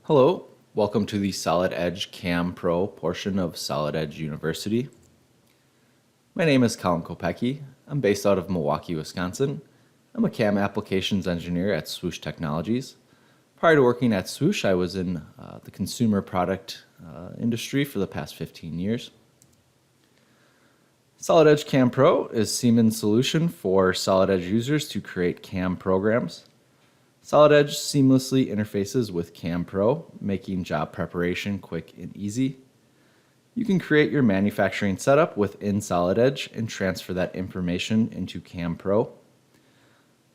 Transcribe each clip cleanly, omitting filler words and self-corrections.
Hello, welcome to the Solid Edge CAM Pro portion of Solid Edge University. My name is Collin.Kopecky. I'm based out of Milwaukee, Wisconsin. I'm a CAM applications engineer at Swoosh Technologies. Prior to working at Swoosh, I was in the consumer product industry for the past 15 years. Solid Edge CAM Pro is Siemens' solution for Solid Edge users to create CAM programs. Solid Edge seamlessly interfaces with CAM Pro, making job preparation quick and easy. You can create your manufacturing setup within Solid Edge and transfer that information into CAM Pro.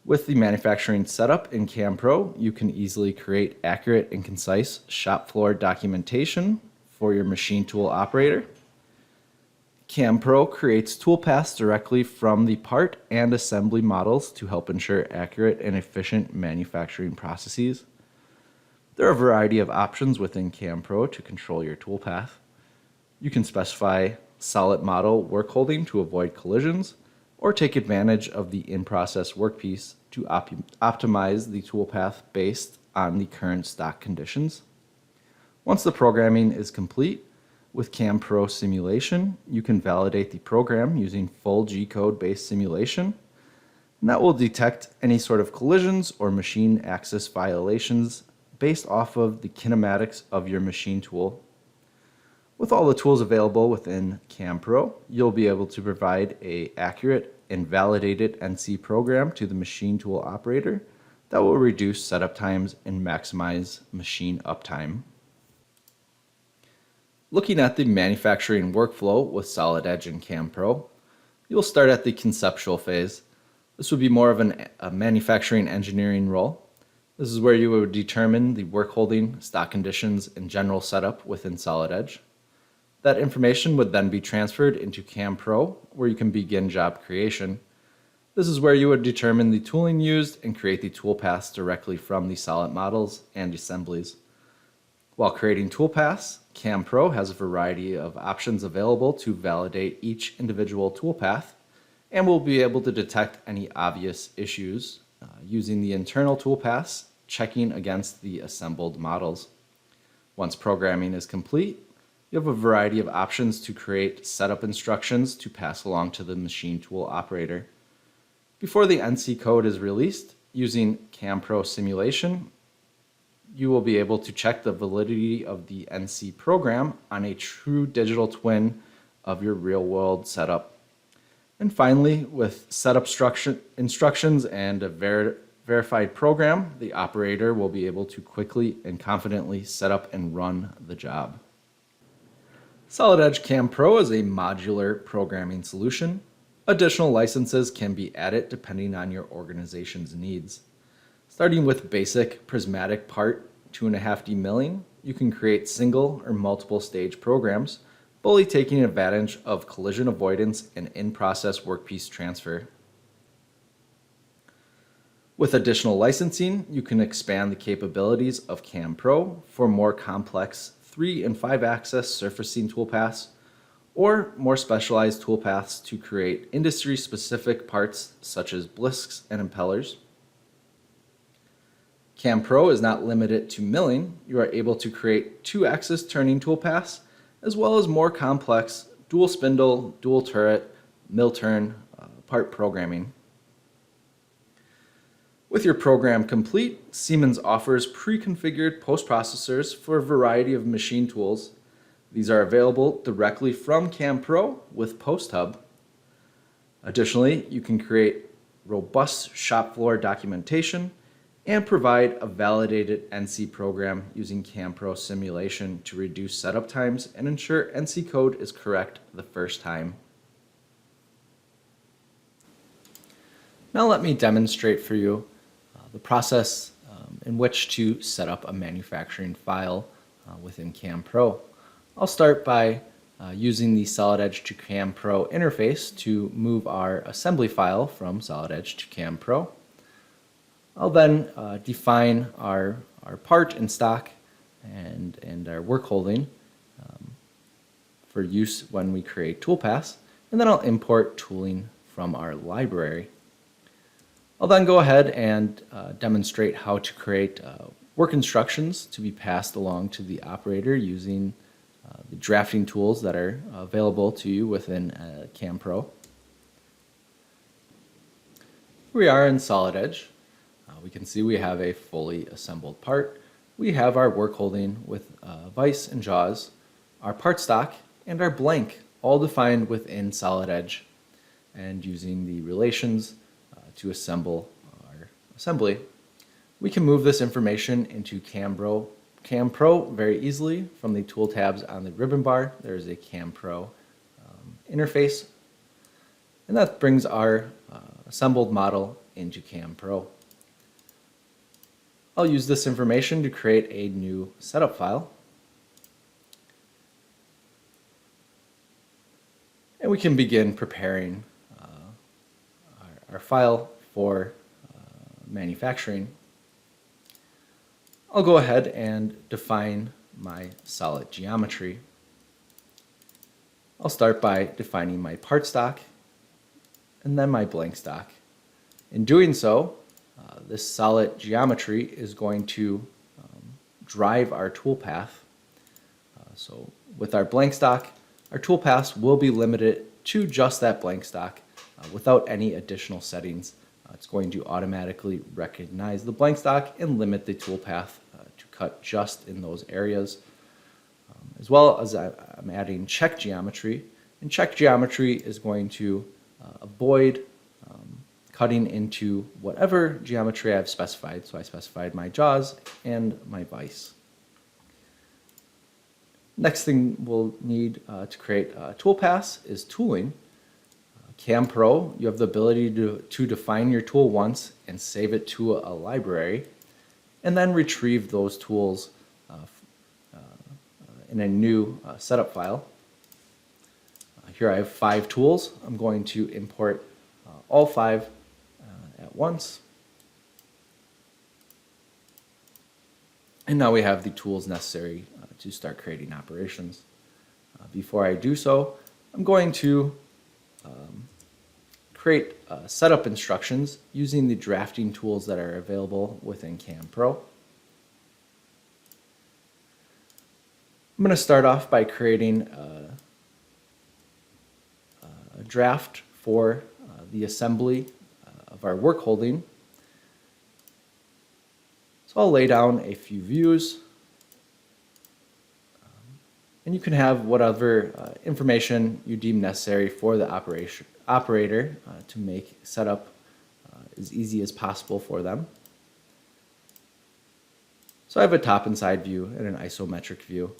With the manufacturing setup in CAM Pro, you can easily create accurate and concise shop floor documentation for your machine tool operator. CAM Pro creates toolpaths directly from the part and assembly models to help ensure accurate and efficient manufacturing processes. There are a variety of options within CAM Pro to control your toolpath. You can specify solid model work holding to avoid collisions, or take advantage of the in-process workpiece to optimize the toolpath based on the current stock conditions. Once the programming is complete, with CAM Pro simulation, you can validate the program using full G-code based simulation, and that will detect any sort of collisions or machine access violations based off of the kinematics of your machine tool. With all the tools available within CAM Pro, you'll be able to provide an accurate and validated NC program to the machine tool operator that will reduce setup times and maximize machine uptime. Looking at the manufacturing workflow with Solid Edge and CAM Pro, you'll start at the conceptual phase. This would be more of a manufacturing engineering role. This is where you would determine the work holding, stock conditions, and general setup within Solid Edge. That information would then be transferred into CAM Pro, where you can begin job creation. This is where you would determine the tooling used and create the toolpaths directly from the solid models and assemblies. While creating toolpaths, CAM Pro has a variety of options available to validate each individual toolpath, and will be able to detect any obvious issues using the internal toolpaths, checking against the assembled models. Once programming is complete, you have a variety of options to create setup instructions to pass along to the machine tool operator. Before the NC code is released, using CAM Pro simulation, you will be able to check the validity of the NC program on a true digital twin of your real-world setup. And finally, with setup instructions and a verified program, the operator will be able to quickly and confidently set up and run the job. Solid Edge CAM Pro is a modular programming solution. Additional licenses can be added depending on your organization's needs. Starting with basic prismatic part 2.5D milling, you can create single or multiple stage programs, fully taking advantage of collision avoidance and in-process workpiece transfer. With additional licensing, you can expand the capabilities of CAM Pro for more complex 3 and 5 axis surfacing toolpaths, or more specialized toolpaths to create industry-specific parts such as blisks and impellers. CAM Pro is not limited to milling. You are able to create 2-axis turning toolpaths, as well as more complex dual spindle, dual turret, mill turn part programming. With your program complete, Siemens offers pre-configured post-processors for a variety of machine tools. These are available directly from CAM Pro with PostHub. Additionally, you can create robust shop floor documentation and provide a validated NC program using CAM Pro simulation to reduce setup times and ensure NC code is correct the first time. Now let me demonstrate for you the process in which to set up a manufacturing file within CAM Pro. I'll start by using the Solid Edge to CAM Pro interface to move our assembly file from Solid Edge to CAM Pro. I'll then define our part and stock and our work holding for use when we create toolpaths, and then I'll import tooling from our library. I'll then go ahead and demonstrate how to create work instructions to be passed along to the operator using the drafting tools that are available to you within CamPro. Here we are in Solid Edge. We can see we have a fully assembled part. We have our work holding with vise and jaws, our part stock, and our blank all defined within Solid Edge, and using the relations to assemble our assembly. We can move this information into CamPro very easily from the tool tabs on the ribbon bar. There's a CamPro interface, and that brings our assembled model into CamPro. I'll use this information to create a new setup file. And we can begin preparing our file for manufacturing. I'll go ahead and define my solid geometry. I'll start by defining my part stock and then my blank stock. In doing so, this solid geometry is going to drive our toolpath. So with our blank stock, our toolpaths will be limited to just that blank stock without any additional settings. It's going to automatically recognize the blank stock and limit the toolpath to cut just in those areas. As well as I'm adding check geometry, and check geometry is going to avoid cutting into whatever geometry I've specified. So I specified my jaws and my vise. Next thing we'll need to create toolpaths is tooling. CamPro, you have the ability to define your tool once and save it to a library, and then retrieve those tools in a new setup file. Here I have 5 tools. I'm going to import all 5 at once. And now we have the tools necessary to start creating operations. Before I do so, I'm going to create setup instructions using the drafting tools that are available within CamPro. I'm going to start off by creating a draft for the assembly of our work holding. So I'll lay down a few views, and you can have whatever information you deem necessary for the operator to make setup as easy as possible for them. So I have a top and side view and an isometric view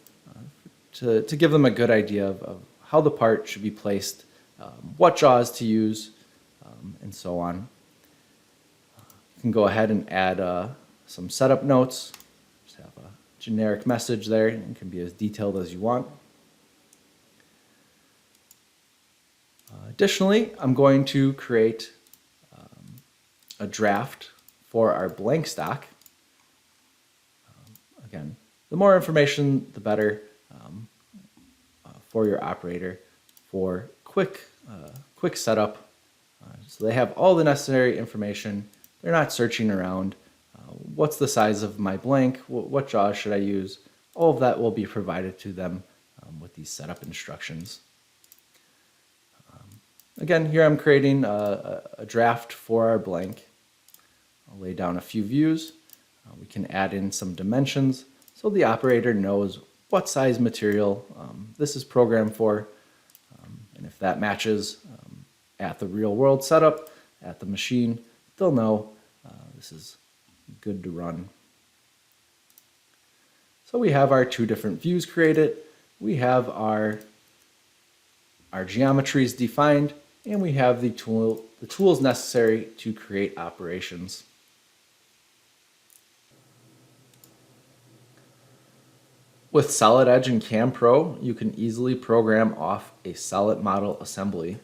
to give them a good idea of how the part should be placed, what jaws to use, and so on. You can go ahead and add some setup notes. Just have a generic message there, and it can be as detailed as you want. Additionally, I'm going to create a draft for our blank stock. Again, the more information, the better for your operator for quick setup. So they have all the necessary information. They're not searching around. What's the size of my blank? What jaws should I use? All of that will be provided to them with these setup instructions. Again, here I'm creating a draft for our blank. I'll lay down a few views. We can add in some dimensions so the operator knows what size material this is programmed for. And if that matches at the real world setup, at the machine, they'll know this is good to run. So we have our 2 different views created. We have our geometries defined, and we have the tools necessary to create operations. With Solid Edge and CamPro, you can easily program off a solid model assembly.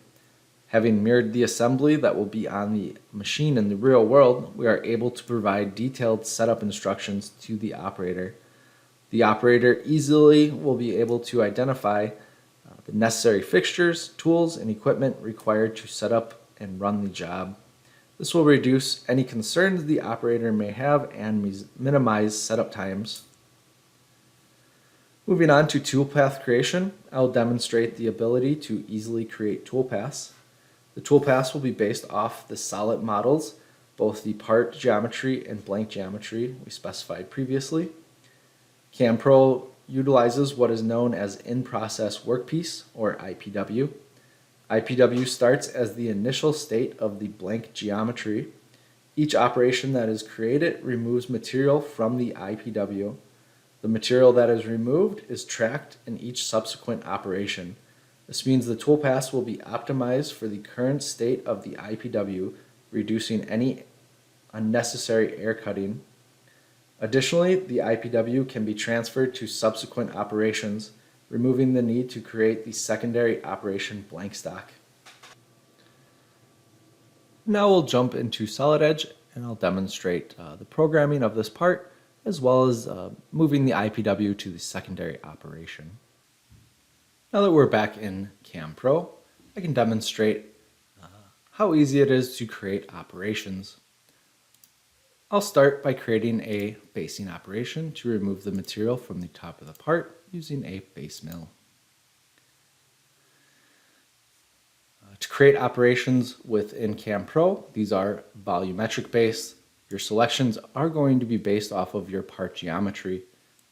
Having mirrored the assembly that will be on the machine in the real world, we are able to provide detailed setup instructions to the operator. The operator easily will be able to identify the necessary fixtures, tools, and equipment required to set up and run the job. This will reduce any concerns the operator may have and minimize setup times. Moving on to toolpath creation, I'll demonstrate the ability to easily create toolpaths. The toolpaths will be based off the solid models, both the part geometry and blank geometry we specified previously. CamPro utilizes what is known as in-process workpiece, or IPW. IPW starts as the initial state of the blank geometry. Each operation that is created removes material from the IPW. The material that is removed is tracked in each subsequent operation. This means the toolpaths will be optimized for the current state of the IPW, reducing any unnecessary air cutting. Additionally, the IPW can be transferred to subsequent operations, removing the need to create the secondary operation blank stock. Now we'll jump into Solid Edge and I'll demonstrate the programming of this part as well as moving the IPW to the secondary operation. Now that we're back in CamPro, I can demonstrate how easy it is to create operations. I'll start by creating a facing operation to remove the material from the top of the part using a face mill. To create operations within CamPro, these are volumetric based. Your selections are going to be based off of your part geometry.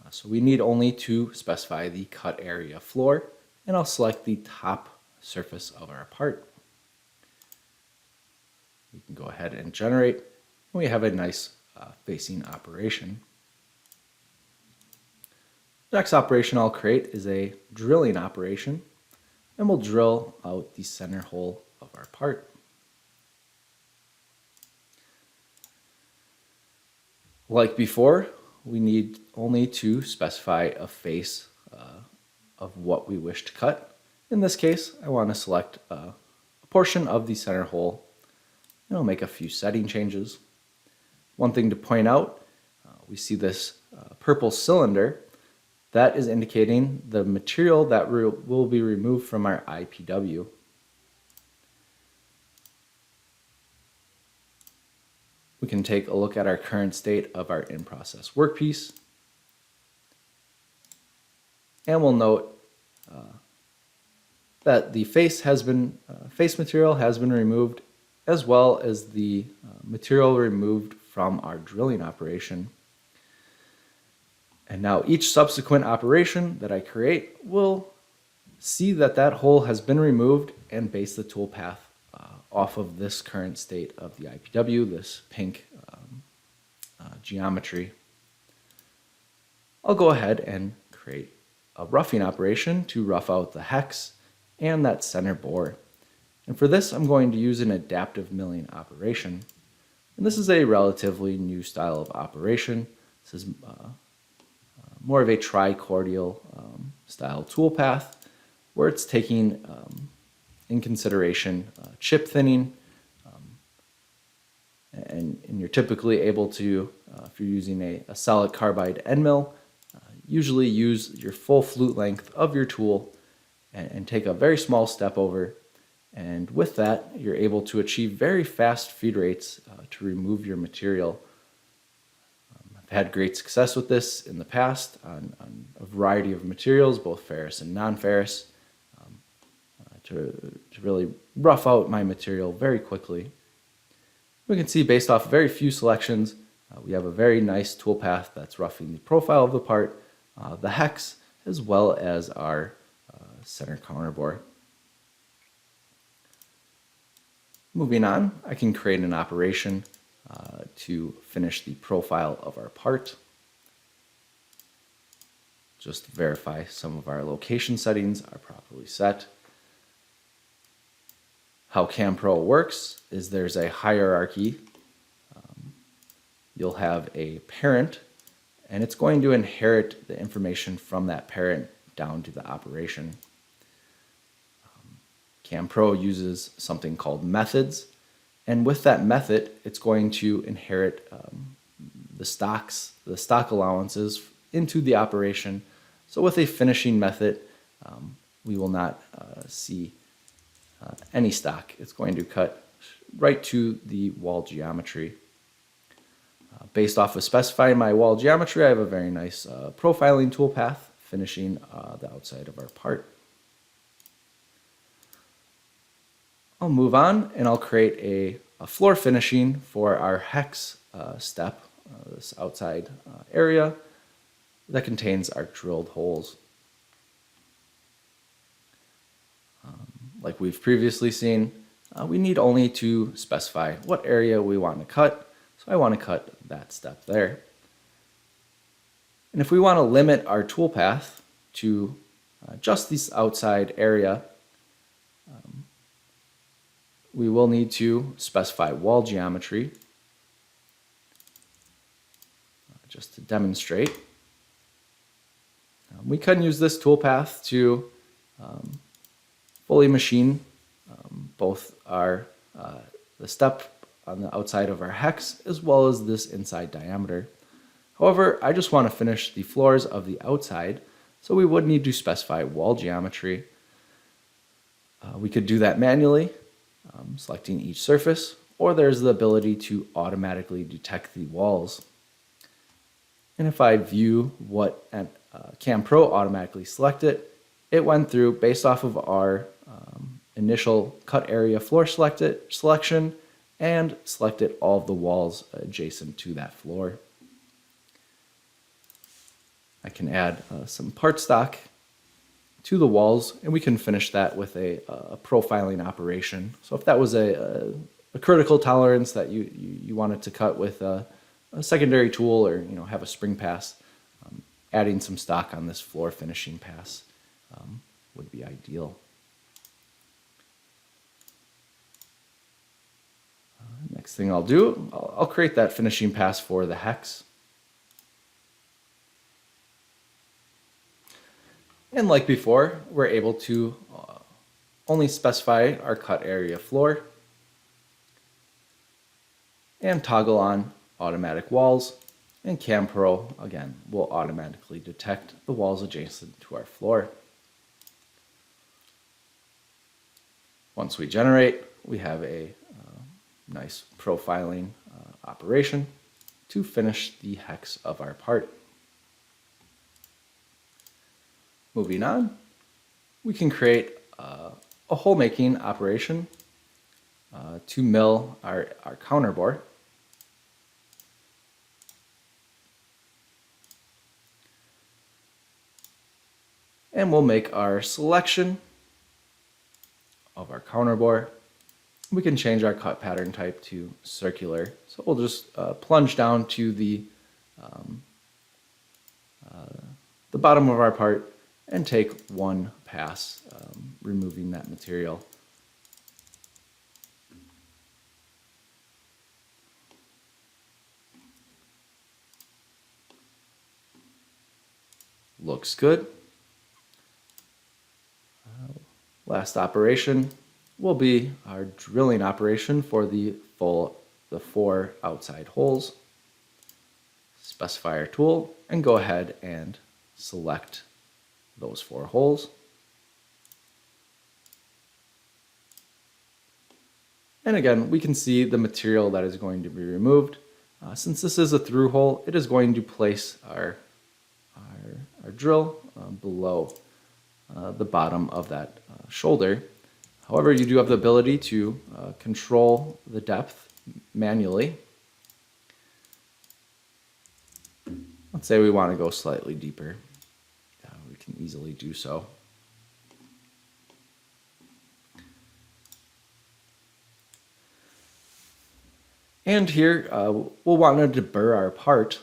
So we need only to specify the cut area floor, and I'll select the top surface of our part. We can go ahead and generate, and we have a nice facing operation. The next operation I'll create is a drilling operation, and we'll drill out the center hole of our part. Like before, we need only to specify a face of what we wish to cut. In this case, I want to select a portion of the center hole, and I'll make a few setting changes. One thing to point out, we see this purple cylinder. That is indicating the material that will be removed from our IPW. We can take a look at our current state of our in-process workpiece. And we'll note that the face material has been removed, as well as the material removed from our drilling operation. And now each subsequent operation that I create will see that that hole has been removed and base the toolpath off of this current state of the IPW, this pink geometry. I'll go ahead and create a roughing operation to rough out the hex and that center bore. And for this, I'm going to use an adaptive milling operation. And this is a relatively new style of operation. This is more of a tricordial style toolpath where it's taking in consideration chip thinning, and you're typically able to, if you're using a solid carbide end mill, usually use your full flute length of your tool and take a very small step over, and with that you're able to achieve very fast feed rates to remove your material. I've had great success with this in the past on a variety of materials, both ferrous and non-ferrous, to really rough out my material very quickly. We can see based off very few selections, we have a very nice toolpath that's roughing the profile of the part, the hex, as well as our center counter bore. Moving on, I can create an operation to finish the profile of our part. Just verify some of our location settings are properly set. How CamPro works is there's a hierarchy. You'll have a parent, and it's going to inherit the information from that parent down to the operation. CamPro uses something called methods, and with that method, it's going to inherit the stock allowances into the operation. So with a finishing method, we will not see any stock. It's going to cut right to the wall geometry. Based off of specifying my wall geometry, I have a very nice profiling toolpath finishing the outside of our part. I'll move on and I'll create a floor finishing for our hex step, this outside area that contains our drilled holes. Like we've previously seen, we need only to specify what area we want to cut. So I want to cut that step there. And if we want to limit our toolpath to just this outside area, we will need to specify wall geometry just to demonstrate. We can use this toolpath to fully machine both the step on the outside of our hex as well as this inside diameter. However, I just want to finish the floors of the outside, so we would need to specify wall geometry. We could do that manually, selecting each surface, or there's the ability to automatically detect the walls. And if I view what Cam Pro automatically selected, it went through based off of our initial cut area floor selection and selected all of the walls adjacent to that floor. I can add some part stock to the walls, and we can finish that with a profiling operation. So if that was a critical tolerance that you wanted to cut with a secondary tool, or have a spring pass, adding some stock on this floor finishing pass would be ideal. Next thing I'll do, I'll create that finishing pass for the hex. And like before, we're able to only specify our cut area floor and toggle on automatic walls, and Cam Pro, again, will automatically detect the walls adjacent to our floor. Once we generate, we have a nice profiling operation to finish the hex of our part. Moving on, we can create a hole making operation to mill our counterbore. And we'll make our selection of our counterbore. We can change our cut pattern type to circular. So we'll just plunge down to the bottom of our part and take one pass, removing that material. Looks good. Last operation will be our drilling operation for the 4 outside holes. Specify our tool and go ahead and select those 4 holes. And again, we can see the material that is going to be removed. Since this is a through hole, it is going to place our drill below the bottom of that shoulder. However, you do have the ability to control the depth manually. Let's say we want to go slightly deeper. We can easily do so. And here we'll want to deburr our part.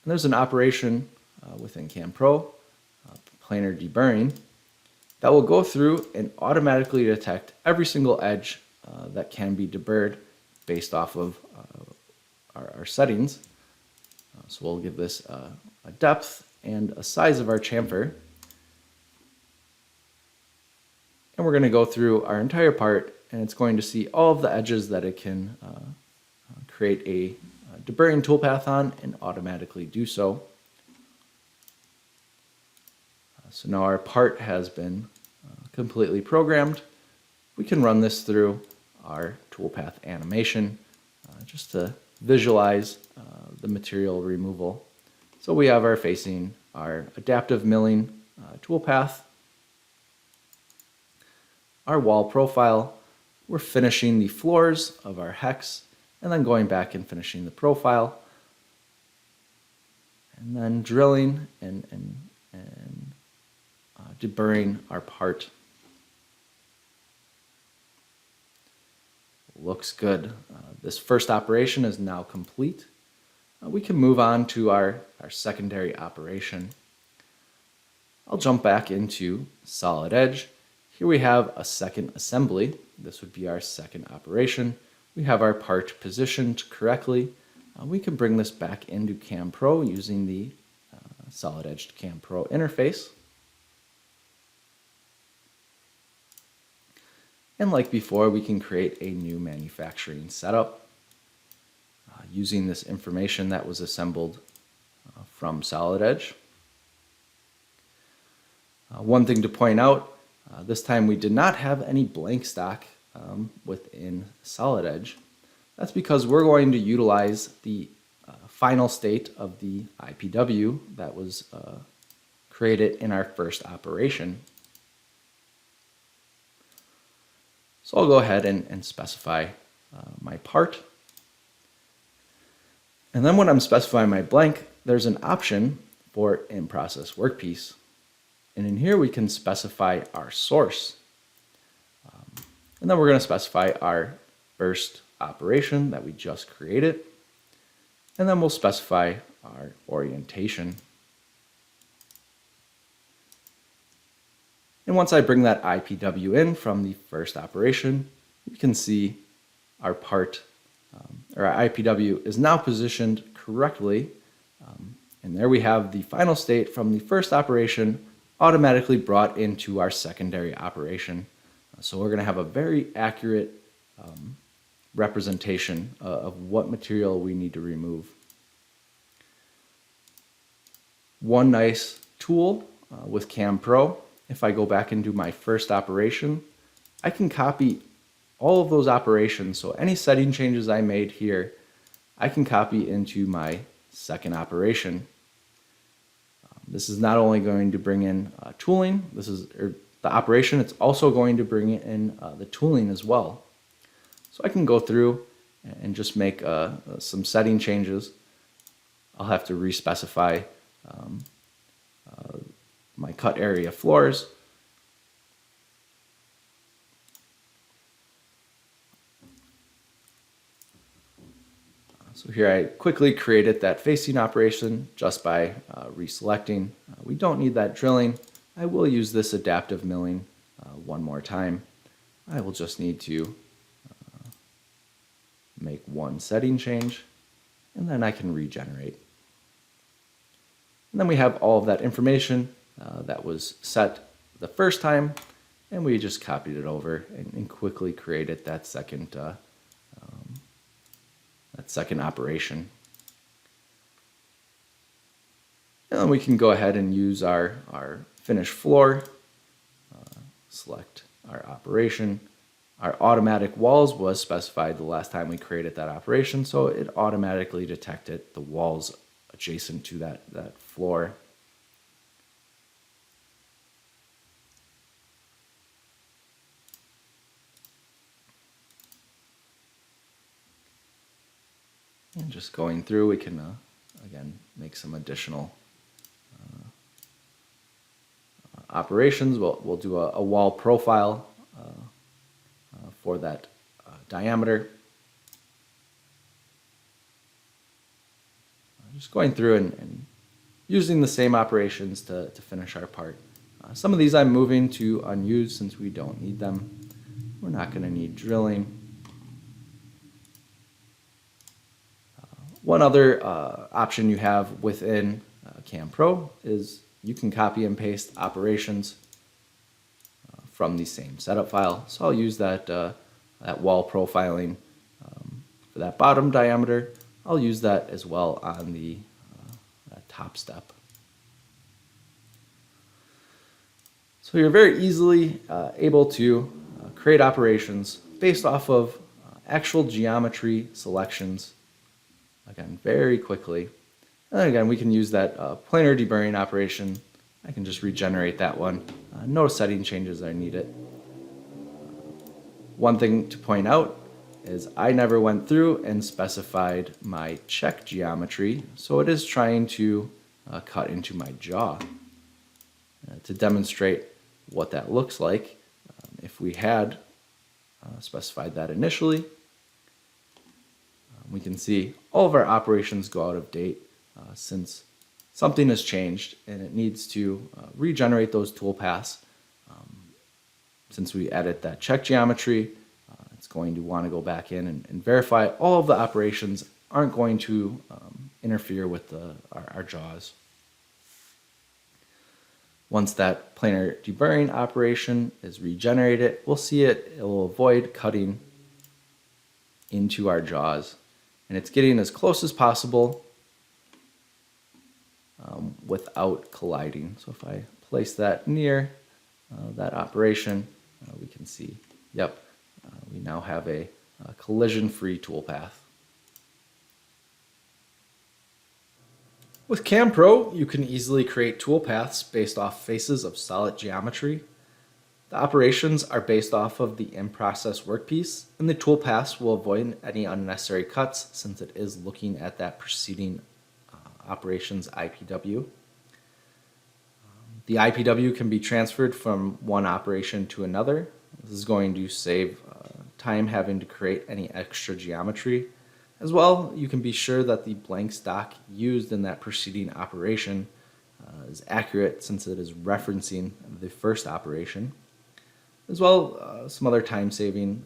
And there's an operation within Cam Pro, planar deburring, that will go through and automatically detect every single edge that can be deburred based off of our settings. So we'll give this a depth and a size of our chamfer. And we're going to go through our entire part, and it's going to see all of the edges that it can create a deburring toolpath on and automatically do so. So now our part has been completely programmed. We can run this through our toolpath animation just to visualize the material removal. So we have our facing, our adaptive milling toolpath, our wall profile. We're finishing the floors of our hex and then going back and finishing the profile, and then drilling and deburring our part. Looks good. This first operation is now complete. We can move on to our secondary operation. I'll jump back into Solid Edge. Here we have a second assembly. This would be our second operation. We have our part positioned correctly. We can bring this back into Cam Pro using the Solid Edge Cam Pro interface. And like before, we can create a new manufacturing setup using this information that was assembled from Solid Edge. One thing to point out, this time we did not have any blank stock within Solid Edge. That's because we're going to utilize the final state of the IPW that was created in our first operation. So I'll go ahead and specify my part. And then when I'm specifying my blank, there's an option for in-process workpiece. And in here we can specify our source. And then we're going to specify our first operation that we just created. And then we'll specify our orientation. And once I bring that IPW in from the first operation, we can see our part, or our IPW is now positioned correctly. And there we have the final state from the first operation automatically brought into our secondary operation. So we're going to have a very accurate representation of what material we need to remove. One nice tool with Cam Pro, if I go back and do my first operation, I can copy all of those operations. So any setting changes I made here, I can copy into my second operation. This is not only going to bring in tooling, this is the operation, it's also going to bring in the tooling as well. So I can go through and just make some setting changes. I'll have to respecify my cut area floors. So here I quickly created that facing operation just by reselecting. We don't need that drilling. I will use this adaptive milling one more time. I will just need to make one setting change, and then I can regenerate. And then we have all of that information that was set the first time, and we just copied it over and quickly created that second operation. And then we can go ahead and use our finished floor, select our operation. Our automatic walls was specified the last time we created that operation, so it automatically detected the walls adjacent to that floor. And just going through, we can, again, make some additional operations. We'll do a wall profile for that diameter. Just going through and using the same operations to finish our part. Some of these I'm moving to unused since we don't need them. We're not going to need drilling. One other option you have within Cam Pro is you can copy and paste operations from the same setup file. So I'll use that wall profiling for that bottom diameter. I'll use that as well on the top step. So you're very easily able to create operations based off of actual geometry selections, again, very quickly. And then again, we can use that planar deburring operation. I can just regenerate that one. No setting changes are needed. One thing to point out is I never went through and specified my check geometry, so it is trying to cut into my jaw. To demonstrate what that looks like, if we had specified that initially, we can see all of our operations go out of date since something has changed and it needs to regenerate those toolpaths. Since we added that check geometry, it's going to want to go back in and verify all of the operations aren't going to interfere with our jaws. Once that planar deburring operation is regenerated, we'll see it will avoid cutting into our jaws. And it's getting as close as possible without colliding. So if I place that near that operation, we can see, yep, we now have a collision-free toolpath. With CamPro, you can easily create toolpaths based off faces of solid geometry. The operations are based off of the in-process workpiece, and the toolpaths will avoid any unnecessary cuts since it is looking at that preceding operations IPW. The IPW can be transferred from one operation to another. This is going to save time having to create any extra geometry. As well, you can be sure that the blank stock used in that preceding operation is accurate since it is referencing the first operation. As well, some other time-saving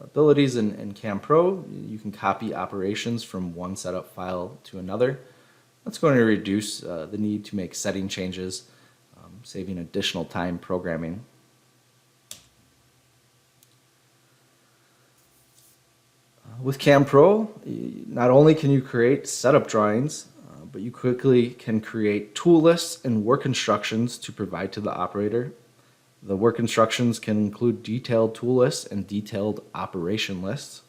abilities in CamPro. You can copy operations from one setup file to another. That's going to reduce the need to make setting changes, saving additional time programming. With CamPro, not only can you create setup drawings, but you quickly can create tool lists and work instructions to provide to the operator. The work instructions can include detailed tool lists and detailed operation lists.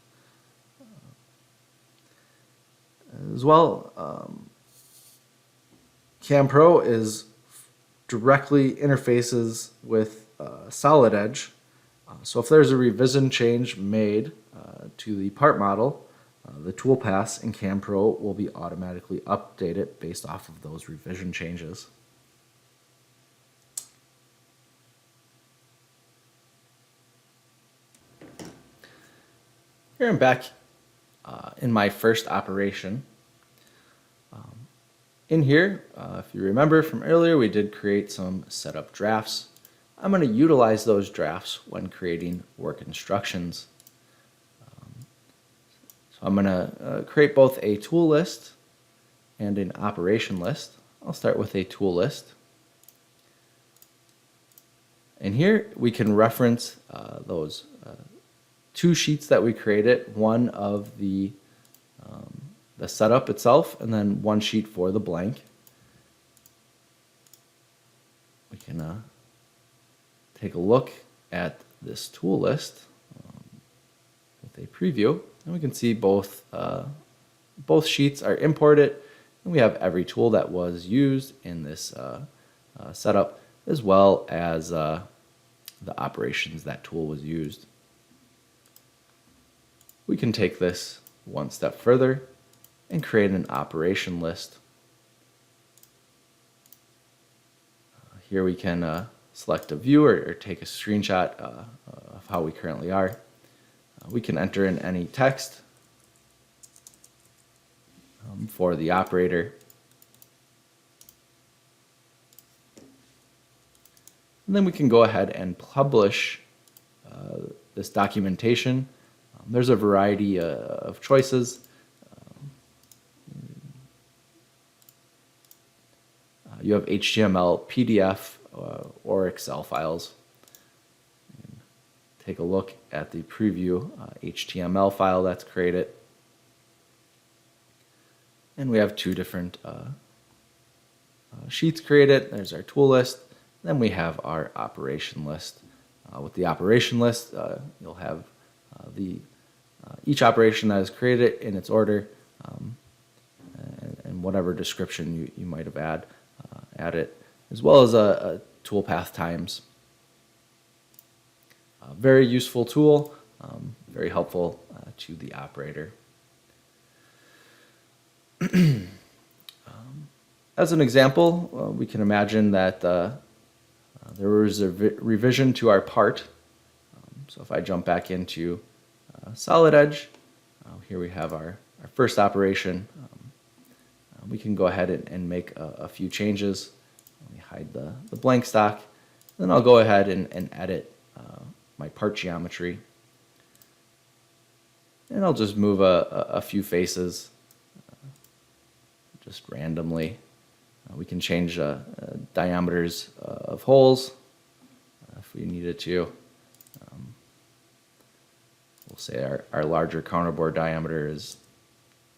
As well, CamPro is directly interfaces with Solid Edge. So if there's a revision change made to the part model, the toolpaths in CamPro will be automatically updated based off of those revision changes. Here I'm back in my first operation. In here, if you remember from earlier, we did create some setup drafts. I'm going to utilize those drafts when creating work instructions. So I'm going to create both a tool list and an operation list. I'll start with a tool list. And here we can reference those two sheets that we created, one of the setup itself and then one sheet for the blank. We can take a look at this tool list with a preview, and we can see both sheets are imported, and we have every tool that was used in this setup, as well as the operations that tool was used. We can take this one step further and create an operation list. Here we can select a view or take a screenshot of how we currently are. We can enter in any text for the operator. And then we can go ahead and publish this documentation. There's a variety of choices. You have HTML, PDF, or Excel files. Take a look at the preview HTML file that's created. And we have two different sheets created. There's our tool list. Then we have our operation list. With the operation list, you'll have the each operation that is created in its order, and whatever description you might have added, as well as a toolpath times. Very useful tool, very helpful to the operator. As an example, we can imagine that there was a revision to our part. So if I jump back into Solid Edge, here we have our first operation. We can go ahead and make a few changes. Let me hide the blank stock. Then I'll go ahead and edit my part geometry. And I'll just move a few faces just randomly. We can change diameters of holes if we needed to. We'll say our larger counterbore diameter is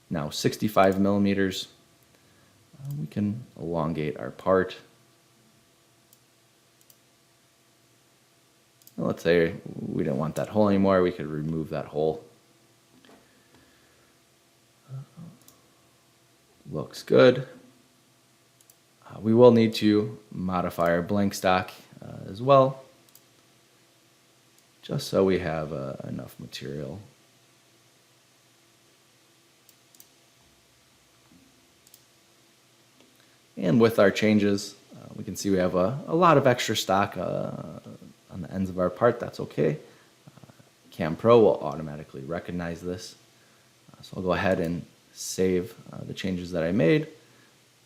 now 65 millimeters. We can elongate our part. Well, let's say we didn't want that hole anymore. We could remove that hole. Looks good. We will need to modify our blank stock as well, just so we have enough material. And with our changes, we can see we have a lot of extra stock on the ends of our part. That's okay. Cam Pro will automatically recognize this. So I'll go ahead and save the changes that I made.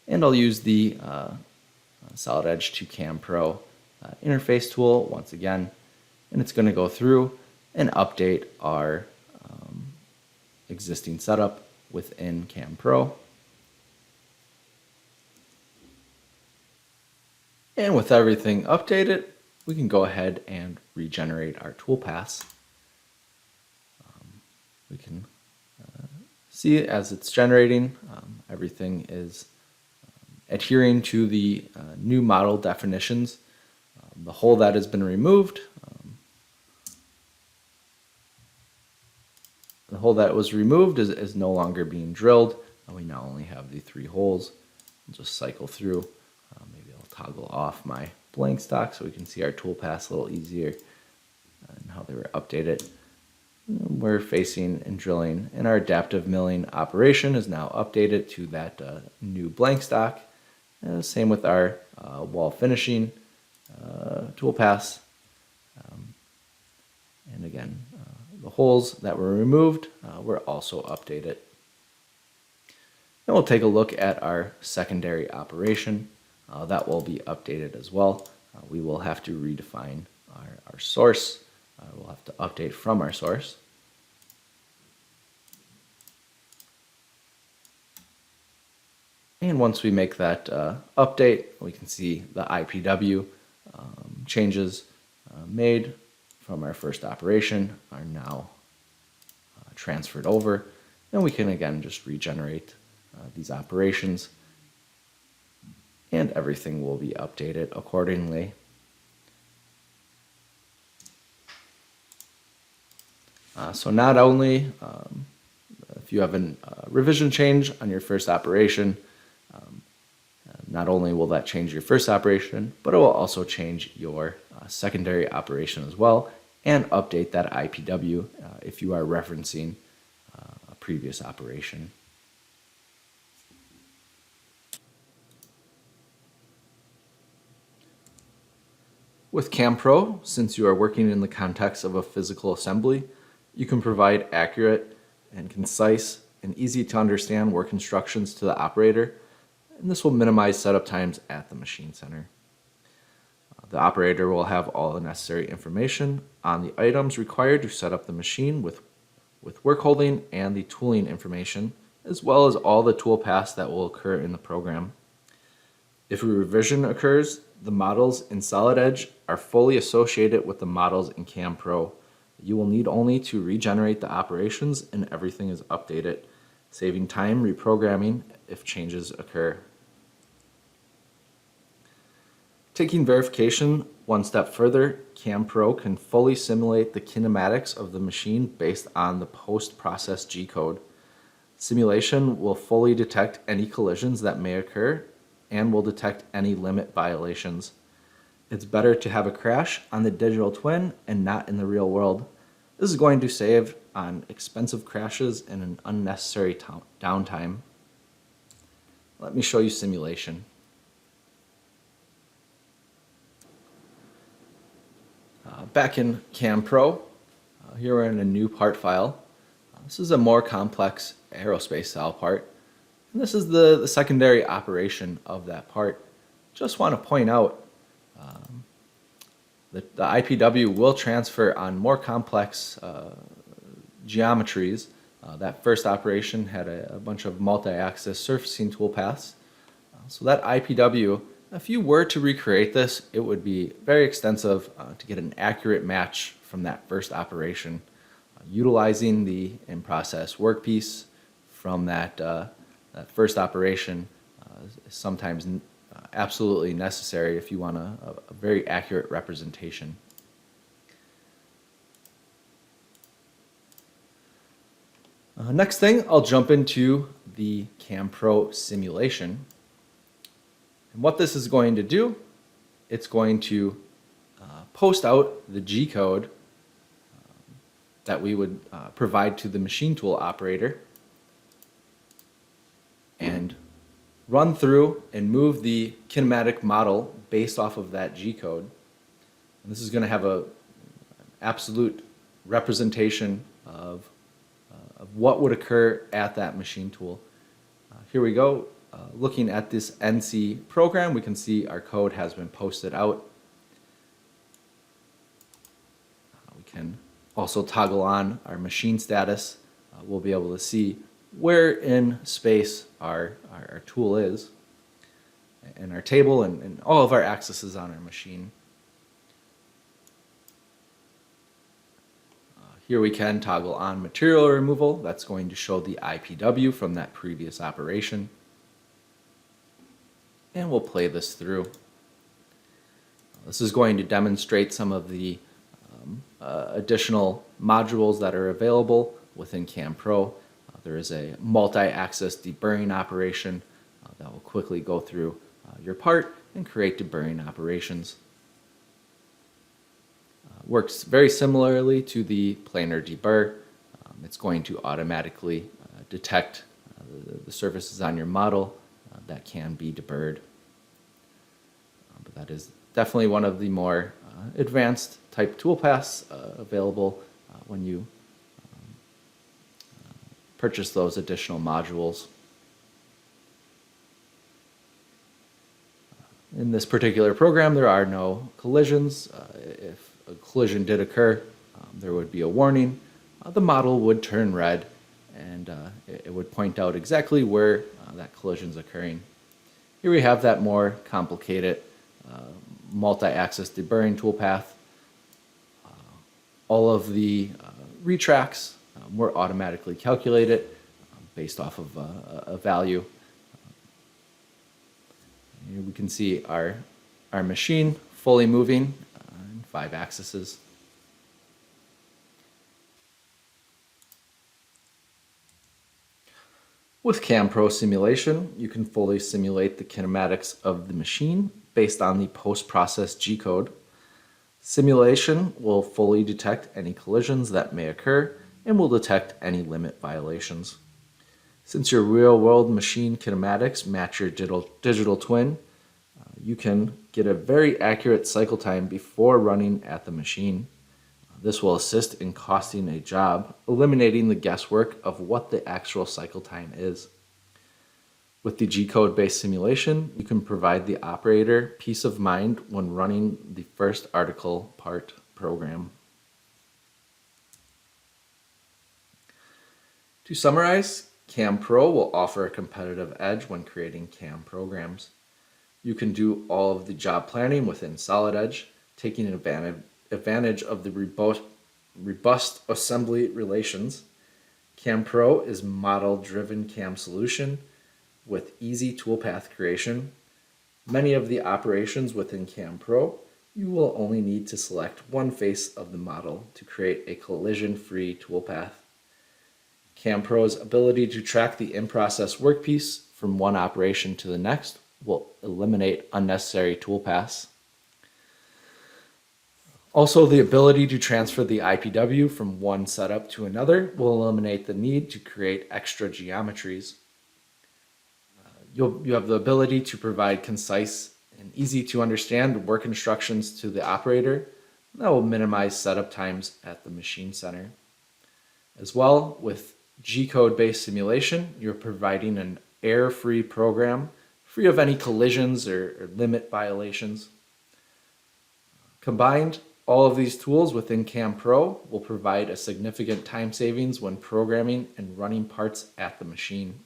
And I'll use the Solid Edge to Cam Pro interface tool once again. And it's going to go through and update our existing setup within Cam Pro. And with everything updated, we can go ahead and regenerate our toolpaths. We can see as it's generating, everything is adhering to the new model definitions. The hole that has been removed, the hole that was removed is no longer being drilled. We now only have the 3 holes. I'll just cycle through. Maybe I'll toggle off my blank stock so we can see our toolpaths a little easier and how they were updated. We're facing and drilling, and our adaptive milling operation is now updated to that new blank stock. Same with our wall finishing toolpaths. And again, the holes that were removed were also updated. And we'll take a look at our secondary operation. That will be updated as well. We will have to redefine our source. We'll have to update from our source. And once we make that update, we can see the IPW changes made from our first operation are now transferred over. And we can again just regenerate these operations, and everything will be updated accordingly. So not only if you have a revision change on your first operation, not only will that change your first operation, but it will also change your secondary operation as well, and update that IPW if you are referencing a previous operation. With Cam Pro, since you are working in the context of a physical assembly, you can provide accurate and concise and easy to understand work instructions to the operator, and this will minimize setup times at the machine center. The operator will have all the necessary information on the items required to set up the machine with work holding and the tooling information, as well as all the tool paths that will occur in the program. If a revision occurs, the models in Solid Edge are fully associated with the models in Cam Pro. You will need only to regenerate the operations and everything is updated, saving time reprogramming if changes occur. Taking verification one step further, CamPro can fully simulate the kinematics of the machine based on the post-process G-code. Simulation will fully detect any collisions that may occur and will detect any limit violations. It's better to have a crash on the digital twin and not in the real world. This is going to save on expensive crashes and an unnecessary downtime. Let me show you simulation. Back in CamPro, here we're in a new part file. This is a more complex aerospace style part. And this is the secondary operation of that part. Just want to point out that the IPW will transfer on more complex geometries. That first operation had a bunch of multi-axis surfacing toolpaths. So that IPW, if you were to recreate this, it would be very extensive to get an accurate match from that first operation. Utilizing the in-process workpiece from that first operation is sometimes absolutely necessary if you want a very accurate representation. Next thing, I'll jump into the CamPro simulation. And what this is going to do, it's going to post out the G-code that we would provide to the machine tool operator and run through and move the kinematic model based off of that G-code. And this is going to have an absolute representation of what would occur at that machine tool. Here we go. Looking at this NC program, we can see our code has been posted out. We can also toggle on our machine status. We'll be able to see where in space our tool is, and our table and all of our accesses on our machine. Here we can toggle on material removal. That's going to show the IPW from that previous operation. And we'll play this through. This is going to demonstrate some of the additional modules that are available within CamPro. There is a multi-axis deburring operation that will quickly go through your part and create deburring operations. Works very similarly to the planar deburr. It's going to automatically detect the surfaces on your model that can be deburred. But that is definitely one of the more advanced type toolpaths available when you purchase those additional modules. In this particular program, there are no collisions. If a collision did occur, there would be a warning. The model would turn red, and it would point out exactly where that collision is occurring. Here we have that more complicated multi-axis deburring toolpath. All of the retracts were automatically calculated based off of a value. Here we can see our machine fully moving in 5 axes. With CamPro simulation, you can fully simulate the kinematics of the machine based on the post-process G-code. Simulation will fully detect any collisions that may occur and will detect any limit violations. Since your real-world machine kinematics match your digital twin, you can get a very accurate cycle time before running at the machine. This will assist in costing a job, eliminating the guesswork of what the actual cycle time is. With the G-code based simulation, you can provide the operator peace of mind when running the first article part program. To summarize, CamPro will offer a competitive edge when creating CAM programs. You can do all of the job planning within Solid Edge, taking advantage of the robust assembly relations. CamPro is model-driven CAM solution with easy toolpath creation. Many of the operations within CAM Pro, you will only need to select one face of the model to create a collision-free toolpath. CAM Pro's ability to track the in-process workpiece from one operation to the next will eliminate unnecessary toolpaths. Also, the ability to transfer the IPW from one setup to another will eliminate the need to create extra geometries. You have the ability to provide concise and easy to understand work instructions to the operator. That will minimize setup times at the machine center. As well, with G-code based simulation, you're providing an error-free program, free of any collisions or limit violations. Combined, all of these tools within CAM Pro will provide a significant time savings when programming and running parts at the machine.